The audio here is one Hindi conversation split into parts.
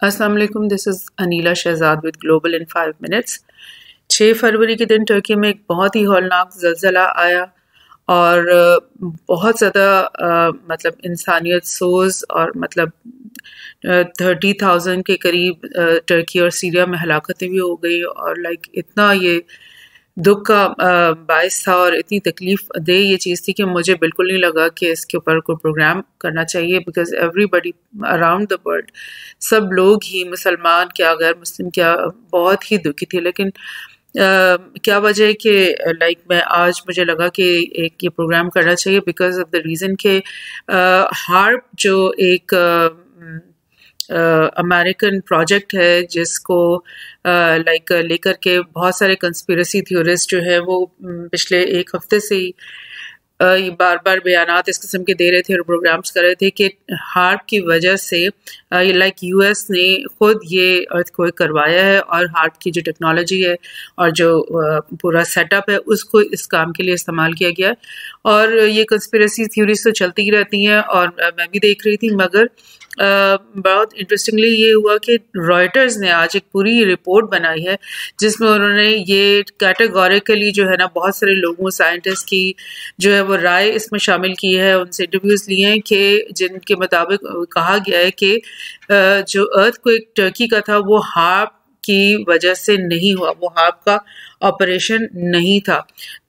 अस्सलाम वालेकुम, this is Anila Shahzad with global in 5 minutes. 6 फरवरी के दिन टर्की में एक बहुत ही हौलनाक ज़लज़ला आया और बहुत ज़्यादा मतलब इंसानियत सोज़ और मतलब 30,000 के करीब टर्की और सीरिया में हलाकतें भी हो गई और लाइक इतना ये दुख का बायस था और इतनी तकलीफ दे ये चीज़ थी कि मुझे बिल्कुल नहीं लगा कि इसके ऊपर कोई प्रोग्राम करना चाहिए, because everybody around the world, सब लोग ही, मुसलमान क्या गैर मुस्लिम क्या, बहुत ही दुखी थे। लेकिन क्या वजह है कि लाइक मैं आज मुझे लगा कि एक ये प्रोग्राम करना चाहिए बिकॉज ऑफ द रीज़न के हार्प जो एक अमेरिकन प्रोजेक्ट है जिसको लाइक लेकर के बहुत सारे कंस्पिरेसी थ्योरिस्ट जो है वो पिछले एक हफ्ते से ही ये बार बार बयानात इस किस्म के दे रहे थे और प्रोग्राम्स कर रहे थे कि हार्प की वजह से लाइक यूएस ने खुद ये अर्थक्वेक करवाया है और हार्प की जो टेक्नोलॉजी है और जो पूरा सेटअप है उसको इस काम के लिए इस्तेमाल किया गया है। और ये कंस्पिरेसी थ्योरीज तो चलती ही रहती हैं और मैं भी देख रही थी, मगर बहुत इंटरेस्टिंगली ये हुआ कि रॉयटर्स ने आज एक पूरी रिपोर्ट बनाई है जिसमें उन्होंने ये कैटेगोरिकली जो है ना बहुत सारे लोगों साइंटिस्ट की जो है वो राय इसमें शामिल की है, उनसे इंटरव्यूज लिए हैं कि जिनके मुताबिक कहा गया है कि जो अर्थक्वेक टर्की का था वो हार्प की वजह से नहीं हुआ, वो हार्प का ऑपरेशन नहीं था।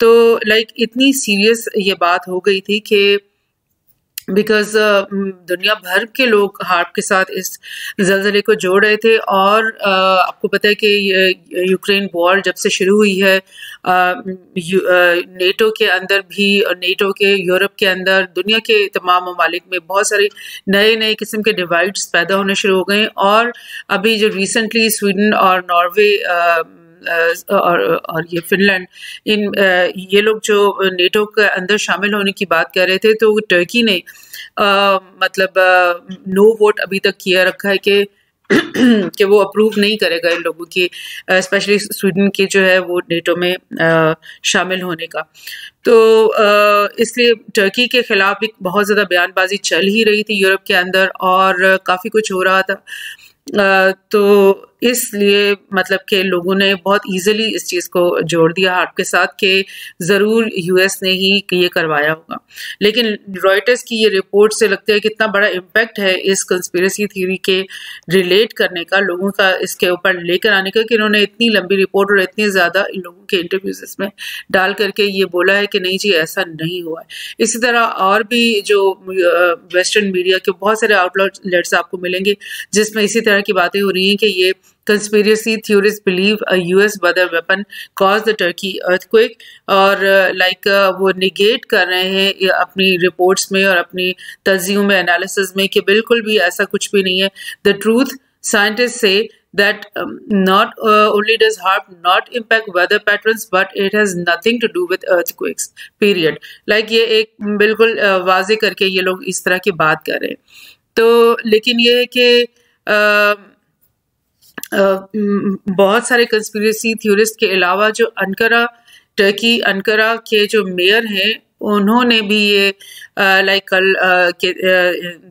तो लाइक इतनी सीरियस ये बात हो गई थी कि बिकॉज दुनिया भर के लोग हार्प के साथ इस जल्जले को जोड़ रहे थे और आपको पता है कि यूक्रेन वॉर जब से शुरू हुई है नेटो के अंदर भी और नेटो के यूरोप के अंदर दुनिया के तमाम ममालिक में बहुत सारे नए नए किस्म के डिवाइड्स पैदा होने शुरू हो गए। और अभी जो रिसेंटली स्वीडन और नॉर्वे और ये फिनलैंड, इन ये लोग जो नेटो के अंदर शामिल होने की बात कर रहे थे, तो टर्की ने मतलब नो वोट अभी तक किया रखा है कि कि वो अप्रूव नहीं करेगा इन लोगों की, स्पेशली स्वीडन के जो है वो नेटो में शामिल होने का। तो इसलिए टर्की के खिलाफ भी बहुत ज़्यादा बयानबाजी चल ही रही थी यूरोप के अंदर और काफ़ी कुछ हो रहा था। तो इसलिए मतलब कि लोगों ने बहुत इजीली इस चीज़ को जोड़ दिया हार्प के साथ कि ज़रूर यूएस ने ही ये करवाया होगा। लेकिन रॉयटर्स की ये रिपोर्ट से लगता है कितना बड़ा इम्पैक्ट है इस कंस्पिरेसी थ्योरी के रिलेट करने का, लोगों का इसके ऊपर लेकर आने का, कि इन्होंने इतनी लंबी रिपोर्ट और इतनी ज़्यादा इन लोगों के इंटरव्यूज इसमें डाल करके ये बोला है कि नहीं जी ऐसा नहीं हुआ है। इसी तरह और भी जो वेस्टर्न मीडिया के बहुत सारे आउटलेट्स आपको मिलेंगे जिसमें इसी तरह की बातें हो रही हैं कि ये conspiracy theorists believe a US weather weapon caused the Turkey earthquake और लाइक वो निगेट कर रहे हैं अपनी रिपोर्ट्स में और अपनी तज्जियों में, एनालिसिस में, कि बिल्कुल भी ऐसा कुछ भी नहीं है। The truth, scientists say that not only does HARP not impact weather patterns but it has nothing to do with earthquakes, period. Like ये एक बिल्कुल वाजे करके ये लोग इस तरह की बात कर रहे हैं। तो लेकिन ये है कि बहुत सारे कंस्पिरेसी थ्योरिस्ट के अलावा जो टर्की अंकारा के जो मेयर हैं उन्होंने भी ये लाइक कल के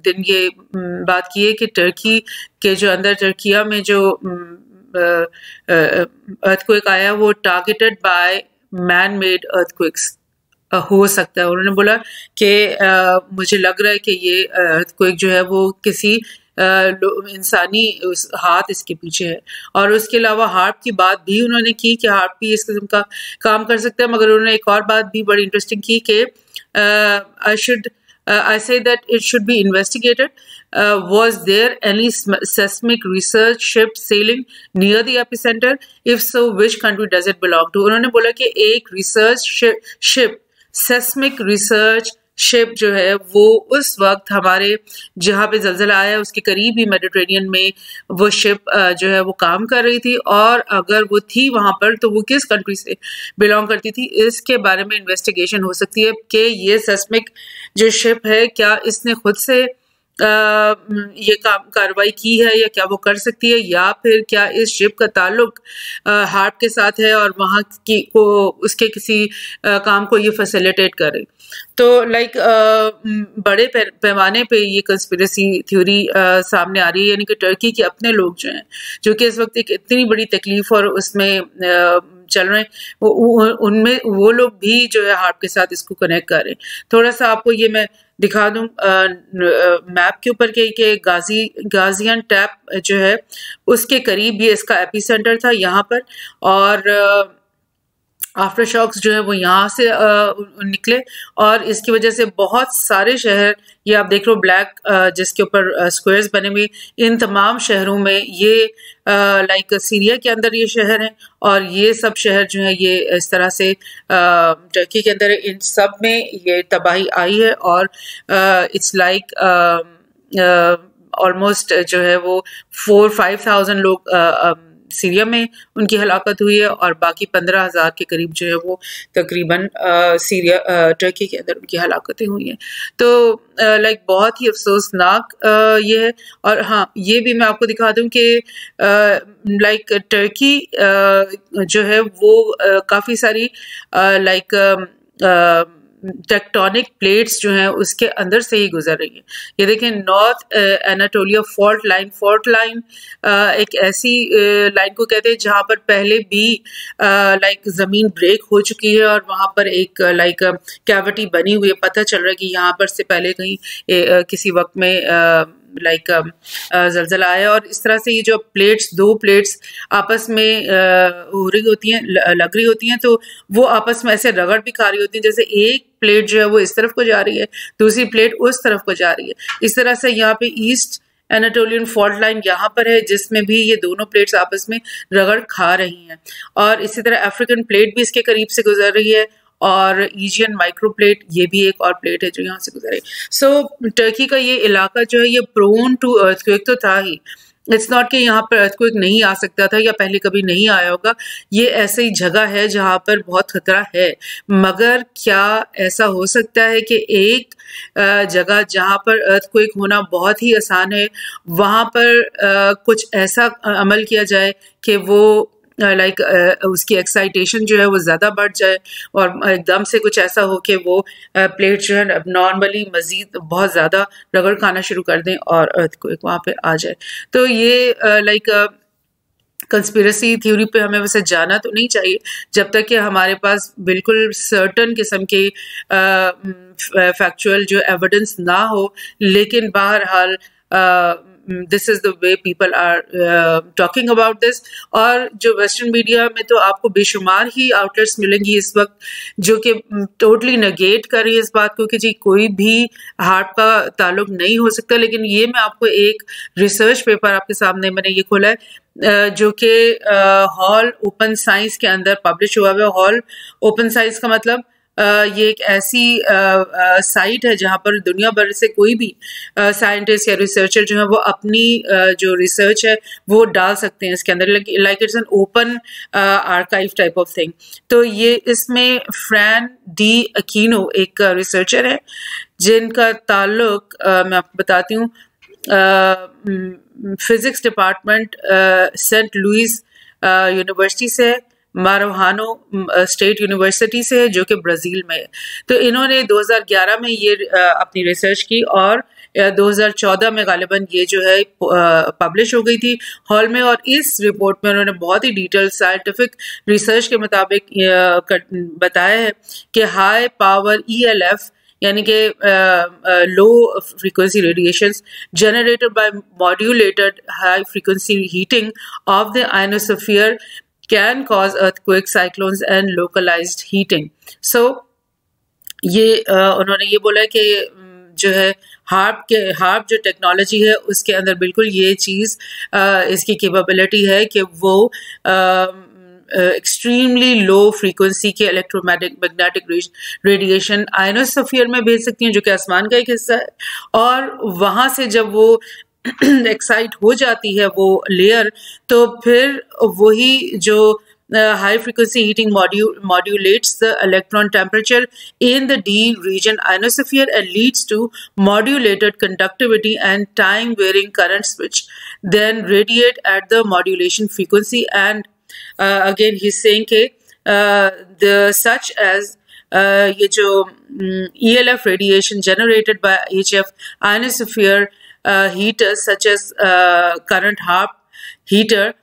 दिन ये बात की है कि टर्की के जो अंदर टर्किया में जो अर्थक्वेक आया वो targeted by man made earthquakes हो सकता है। उन्होंने बोला कि मुझे लग रहा है कि ये अर्थक्वेक जो है वो किसी इंसानी हाथ इसके पीछे है। और उसके अलावा हार्प की बात भी उन्होंने की कि हार्प भी इस किस्म का काम कर सकता है, मगर उन्होंने एक और बात भी बड़ी इंटरेस्टिंग की कि I say that it should be investigated. Was there any seismic research ship sailing near the epicenter? If so, which country does it belong to? उन्होंने बोला कि एक research ship, seismic research ship जो है वो उस वक्त हमारे जहाँ पे जलजला आया उसके करीब ही मेडिटेरेनियन में वो शिप जो है वो काम कर रही थी, और अगर वो थी वहाँ पर तो वो किस कंट्री से बिलोंग करती थी, इसके बारे में इन्वेस्टिगेशन हो सकती है कि ये सेस्मिक जो शिप है क्या इसने खुद से ये कार्रवाई की है या क्या वो कर सकती है, या फिर क्या इस शिप का ताल्लुक हार्प के साथ है और वहाँ की को उसके किसी काम को ये फैसिलिटेट करे। तो लाइक बड़े पैमाने पे ये कंस्पिरेसी थ्योरी सामने आ रही है, यानी कि टर्की के अपने लोग जो हैं, जो कि इस वक्त एक इतनी बड़ी तकलीफ और उसमें चल रहे हैं, उनमें वो लोग भी जो है हार्प के साथ इसको कनेक्ट कर रहे हैं। थोड़ा सा आपको ये मैं दिखा दूं मैप के ऊपर कि गाजियानटेप जो है उसके करीब ये इसका एपिसेंटर था यहाँ पर, और आफ्टर शॉक्स जो है वो यहाँ से निकले, और इसकी वजह से बहुत सारे शहर, ये आप देख रहे हो ब्लैक जिसके ऊपर स्क्वायर्स बने हुए, इन तमाम शहरों में ये लाइक सीरिया के अंदर ये शहर हैं, और ये सब शहर जो है ये इस तरह से टर्की के अंदर, इन सब में ये तबाही आई है। और इट्स लाइक ऑलमोस्ट जो है वो 4-5,000 लोग सीरिया में उनकी हलाकत हुई है, और बाकी 15,000 के करीब जो है वो तकरीबन टर्की के अंदर उनकी हलाकतें हुई हैं। तो लाइक बहुत ही अफसोसनाक ये है। और हाँ, ये भी मैं आपको दिखा दूं कि लाइक टर्की जो है वो काफ़ी सारी लाइक टेक्टोनिक प्लेट्स जो हैं उसके अंदर से ही गुजर रही है। ये देखें, नॉर्थ एनाटोलिया फॉल्ट लाइन एक ऐसी लाइन को कहते हैं जहाँ पर पहले भी लाइक ज़मीन ब्रेक हो चुकी है और वहाँ पर एक लाइक कैविटी बनी हुई है। पता चल रहा है कि यहाँ पर से पहले कहीं किसी वक्त में लाइक जलजला आया, और इस तरह से ये जो दो प्लेट्स आपस में हो रही होती हैं, लग रही होती हैं, तो वो आपस में ऐसे रगड़ भी खा रही होती हैं, जैसे एक प्लेट जो है वो इस तरफ को जा रही है, दूसरी प्लेट उस तरफ को जा रही है। इस तरह से यहाँ पे ईस्ट एनाटोलियन फॉल्ट लाइन यहाँ पर है, जिसमें भी ये दोनों प्लेट्स आपस में रगड़ खा रही हैं, और इसी तरह अफ्रीकन प्लेट भी इसके करीब से गुजर रही है, और एशियन माइक्रो प्लेट ये भी एक और प्लेट है जो यहाँ से गुजरे। सो टर्की का ये इलाका जो है ये प्रोन टू अर्थक्वेक तो था ही, इट्स नॉट कि यहाँ पर अर्थक्वेक नहीं आ सकता था या पहले कभी नहीं आया होगा, ये ऐसी जगह है जहाँ पर बहुत खतरा है। मगर क्या ऐसा हो सकता है कि एक जगह जहाँ पर अर्थक्वेक होना बहुत ही आसान है, वहाँ पर कुछ ऐसा अमल किया जाए कि वो लाइक उसकी एक्साइटेशन जो है वो ज़्यादा बढ़ जाए, और एकदम से कुछ ऐसा हो कि वो प्लेट जो है नॉर्मली मज़ीद बहुत ज़्यादा रगड़ खाना शुरू कर दें और अर्थक्वेक वहाँ पे आ जाए। तो ये लाइक कंस्पिरेसी थ्योरी पे हमें वैसे जाना तो नहीं चाहिए जब तक कि हमारे पास बिल्कुल सर्टन किस्म के फैक्चुअल जो एविडेंस ना हो, लेकिन बहरहाल this is the way people are talking about this. और जो वेस्टर्न मीडिया में तो आपको बेशुमार ही आउटलेट्स मिलेंगी इस वक्त जो कि टोटली नेगेट कर रही है इस बात को कि जी कोई भी हार्ट का ताल्लुक नहीं हो सकता। लेकिन ये मैं आपको एक रिसर्च पेपर आपके सामने मैंने ये खोला है जो कि हॉल ओपन साइंस के अंदर पब्लिश हुआ है। हॉल ओपन साइंस का मतलब ये एक ऐसी साइट है जहाँ पर दुनिया भर से कोई भी साइंटिस्ट या रिसर्चर जो है वो अपनी जो रिसर्च है वो डाल सकते हैं इसके अंदर, like it's an open archive type of thing. तो ये इसमें फ्रैन डी अकीनो एक रिसर्चर है जिनका ताल्लुक मैं आपको बताती हूँ physics department Saint Louis university से, मारोहानो स्टेट यूनिवर्सिटी से है जो कि ब्राज़ील में है। तो इन्होंने 2011 में ये अपनी रिसर्च की और 2014 में गालिबन ये जो है पब्लिश हो गई थी हॉल में। और इस रिपोर्ट में उन्होंने बहुत ही डिटेल साइंटिफिक रिसर्च के मुताबिक बताया है कि हाई पावर ELF यानी कि low frequency radiations generated by modulated high frequency heating of the ionosphere can cause earthquakes, cyclones and localized heating. So ये उन्होंने ये बोला है कि जो है हार्प जो टेक्नोलॉजी है उसके अंदर बिल्कुल ये चीज़ इसकी कैपेबिलिटी है कि वो एक्सट्रीमली लो फ्रीक्वेंसी के इलेक्ट्रोमैग्नेटिक रेडिएशन आयनोस्फीयर में भेज सकती हैं जो कि आसमान का एक हिस्सा है, और वहाँ से जब वो एक्साइट हो जाती है वो लेयर तो फिर वही जो high frequency heating modulates the electron temperature in the D region ionosphere and leads to modulated conductivity and time varying currents which then radiate at the modulation frequency. And again he's saying कि the such as ये जो ELF radiation generated by HF ionosphere heaters such as current harp heater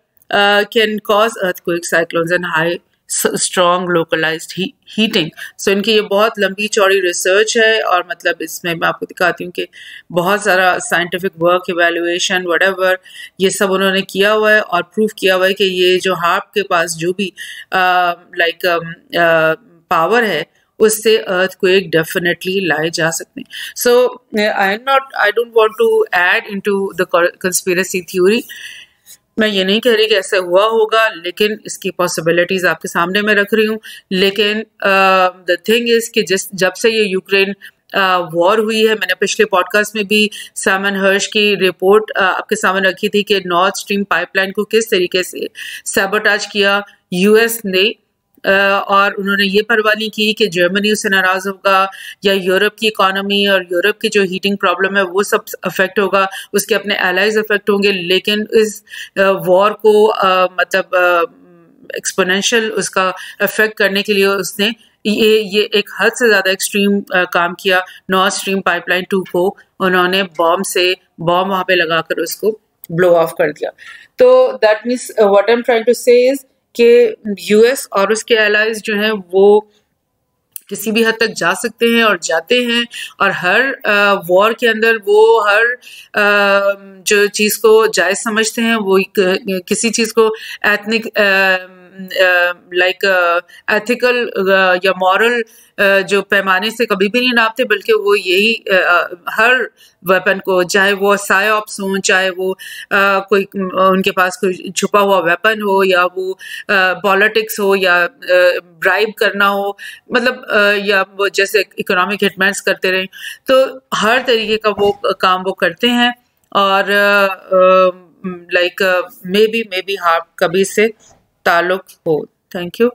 can cause earthquakes, cyclones and high strong localized heating. So इनकी ये बहुत लंबी चौड़ी रिसर्च है और मतलब इसमें मैं आपको दिखाती हूँ कि बहुत सारा साइंटिफिक वर्क, इवेल्युएशन, व्हाटएवर ये सब उन्होंने किया हुआ है और प्रूव किया हुआ है कि ये जो हार्प के पास जो भी पावर है उससे earthquake definitely लाए जा सकते हैं. So I don't want to add into the conspiracy theory. मैं ये नहीं कह रही कि ऐसा हुआ होगा, लेकिन इसकी पॉसिबिलिटीज आपके सामने मैं रख रही हूँ. लेकिन द थिंग इज कि जब से ये यूक्रेन वॉर हुई है, मैंने पिछले पॉडकास्ट में भी साइमन हर्श की रिपोर्ट आपके सामने रखी थी कि नॉर्थ स्ट्रीम पाइपलाइन को किस तरीके से सैबोटाज किया यूएस ने, और उन्होंने ये परवाह नहीं की कि जर्मनी उससे नाराज होगा या यूरोप की इकोनॉमी और यूरोप की जो हीटिंग प्रॉब्लम है वो सब अफेक्ट होगा, उसके अपने एलाइज अफेक्ट होंगे. लेकिन इस वॉर को मतलब एक्सपोनेंशियल उसका अफेक्ट करने के लिए उसने ये एक हद से ज़्यादा एक्सट्रीम काम किया. नॉर्थ स्ट्रीम पाइपलाइन 2 को उन्होंने बॉम्ब वहाँ पे लगाकर उसको ब्लो ऑफ कर दिया. तो that means what I am trying to say is कि यूएस और उसके एलाइज जो हैं वो किसी भी हद तक जा सकते हैं और जाते हैं, और हर वॉर के अंदर वो हर जो चीज़ को जायज़ समझते हैं वो किसी चीज़ को एथनिक एथिकल या मॉरल जो पैमाने से कभी भी नहीं नापते, बल्कि वो यही हर वेपन को, चाहे वो साइऑप्स हो, चाहे वो कोई उनके पास कोई छुपा हुआ वेपन हो, या वो पॉलिटिक्स हो, या ब्राइब करना हो, मतलब या वो जैसे इकोनॉमिक हिटमैन्स करते रहे, तो हर तरीके का वो काम वो करते हैं. और मे बी हार्प कभी से ताल्लुक हो. Thank you.